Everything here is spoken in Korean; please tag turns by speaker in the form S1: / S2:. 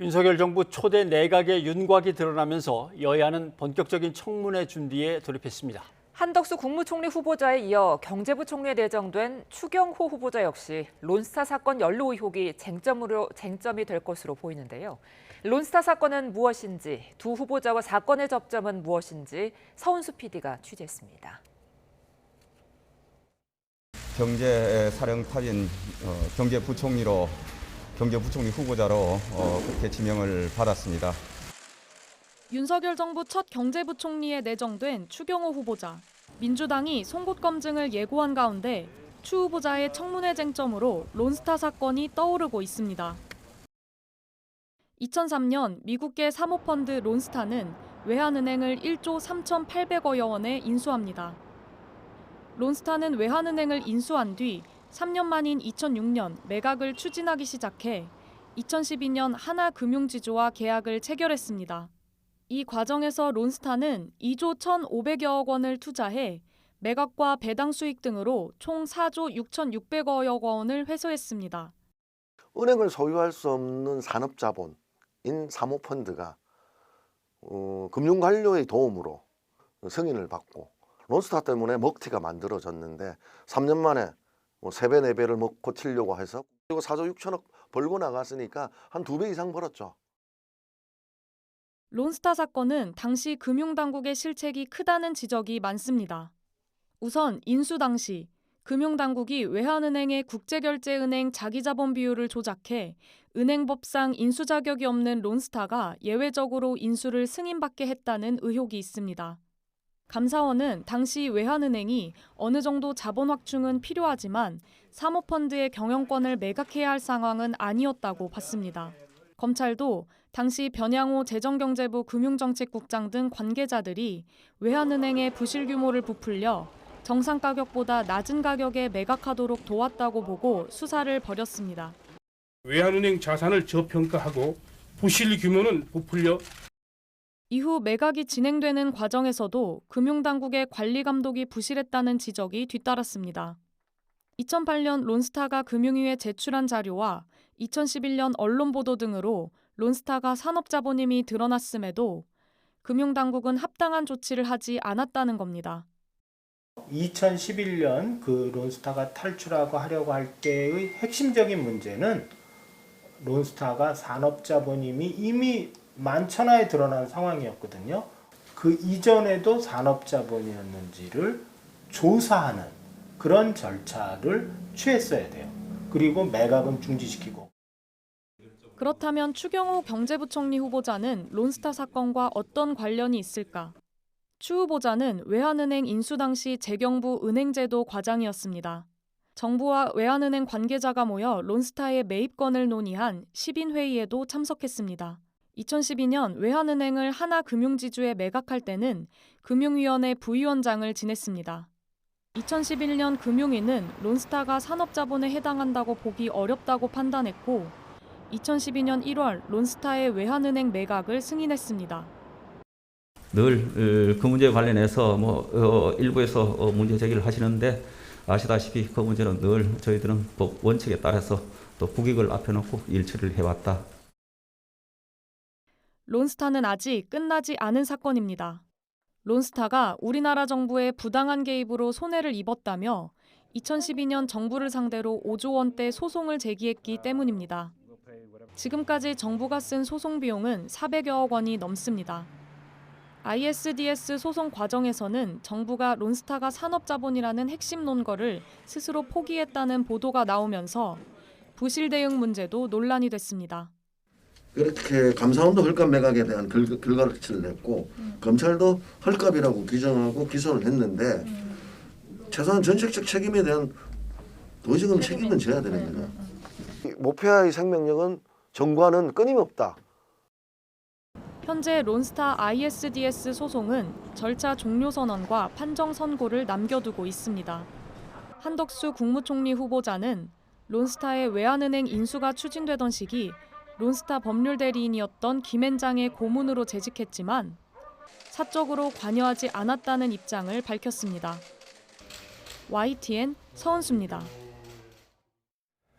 S1: 윤석열 정부 초대 내각의 윤곽이 드러나면서 여야는 본격적인 청문회 준비에 돌입했습니다.
S2: 한덕수 국무총리 후보자에 이어 경제부총리에 내정된 추경호 후보자 역시 론스타 사건 연루 의혹이 쟁점이 될 것으로 보이는데요. 론스타 사건은 무엇인지, 두 후보자와 사건의 접점은 무엇인지 서은수 PD가 취재했습니다.
S3: 경제사령탑인 경제부총리 후보자로 그렇게 지명을 받았습니다.
S4: 윤석열 정부 첫 경제부총리에 내정된 추경호 후보자. 민주당이 송곳 검증을 예고한 가운데 추 후보자의 청문회 쟁점으로 론스타 사건이 떠오르고 있습니다. 2003년 미국계 사모펀드 론스타는 외환은행을 1조 3,800여 원에 인수합니다. 론스타는 외환은행을 인수한 뒤 3년 만인 2006년 매각을 추진하기 시작해 2012년 하나금융지주와 계약을 체결했습니다. 이 과정에서 론스타는 2조 1,500여억 원을 투자해 매각과 배당 수익 등으로 총 4조 6,600여억 원을 회수했습니다.
S5: 은행을 소유할 수 없는 산업자본인 사모펀드가 금융관료의 도움으로 승인을 받고 론스타 때문에 먹튀가 만들어졌는데 3년 만에 3배, 4배를 먹고 튀려고 해서 그리고 4조 6천억 벌고 나갔으니까 한 2배 이상 벌었죠.
S4: 론스타 사건은 당시 금융당국의 실책이 크다는 지적이 많습니다. 우선 인수 당시 금융당국이 외환은행의 국제결제은행 자기자본 비율을 조작해 은행법상 인수 자격이 없는 론스타가 예외적으로 인수를 승인받게 했다는 의혹이 있습니다. 감사원은 당시 외환은행이 어느 정도 자본 확충은 필요하지만 사모펀드의 경영권을 매각해야 할 상황은 아니었다고 봤습니다. 검찰도 당시 변양호 재정경제부 금융정책국장 등 관계자들이 외환은행의 부실 규모를 부풀려 정상 가격보다 낮은 가격에 매각하도록 도왔다고 보고 수사를 벌였습니다.
S6: 외환은행 자산을 저평가하고 부실 규모는 부풀려
S4: 이후 매각이 진행되는 과정에서도 금융당국의 관리 감독이 부실했다는 지적이 뒤따랐습니다. 2008년 론스타가 금융위에 제출한 자료와 2011년 언론 보도 등으로 론스타가 산업자본임이 드러났음에도 금융당국은 합당한 조치를 하지 않았다는 겁니다.
S7: 2011년 그 론스타가 탈출하고 하려고 할 때의 핵심적인 문제는 론스타가 산업자본임이 이미 만천하에 드러난 상황이었거든요. 그 이전에도 산업자본이었는지를 조사하는 그런 절차를 취했어야 돼요. 그리고 매각은 중지시키고.
S4: 그렇다면 추경호 경제부총리 후보자는 론스타 사건과 어떤 관련이 있을까? 추 후보자는 외환은행 인수 당시 재경부 은행제도 과장이었습니다. 정부와 외환은행 관계자가 모여 론스타의 매입권을 논의한 10인 회의에도 참석했습니다. 2012년 외환은행을 하나금융지주에 매각할 때는 금융위원회 부위원장을 지냈습니다. 2011년 금융위는 론스타가 산업자본에 해당한다고 보기 어렵다고 판단했고 2012년 1월 론스타의 외환은행 매각을 승인했습니다.
S8: 늘 그 문제에 관련해서 일부에서 문제 제기를 하시는데 아시다시피 그 문제는 늘 저희들은 법 원칙에 따라서 또 국익을 앞에 놓고 일처리를 해왔다.
S4: 론스타는 아직 끝나지 않은 사건입니다. 론스타가 우리나라 정부의 부당한 개입으로 손해를 입었다며 2012년 정부를 상대로 5조 원대 소송을 제기했기 때문입니다. 지금까지 정부가 쓴 소송 비용은 400여억 원이 넘습니다. ISDS 소송 과정에서는 정부가 론스타가 산업자본이라는 핵심 논거를 스스로 포기했다는 보도가 나오면서 부실 대응 문제도 논란이 됐습니다.
S5: 그렇게 감사원도 헐값 매각에 대한 결과를 냈고 검찰도 헐값이라고 규정하고 기소를 했는데 최소한 전책적 책임에 대한 도의적인 책임은 져야 되는 거죠. 모페아의 생명력은 정부와는 끊임없다.
S4: 현재 론스타 ISDS 소송은 절차 종료 선언과 판정 선고를 남겨두고 있습니다. 한덕수 국무총리 후보자는 론스타의 외환은행 인수가 추진되던 시기 론스타 법률 대리인이었던 김앤장의 고문으로 재직했지만 사적으로 관여하지 않았다는 입장을 밝혔습니다. YTN 서은수입니다.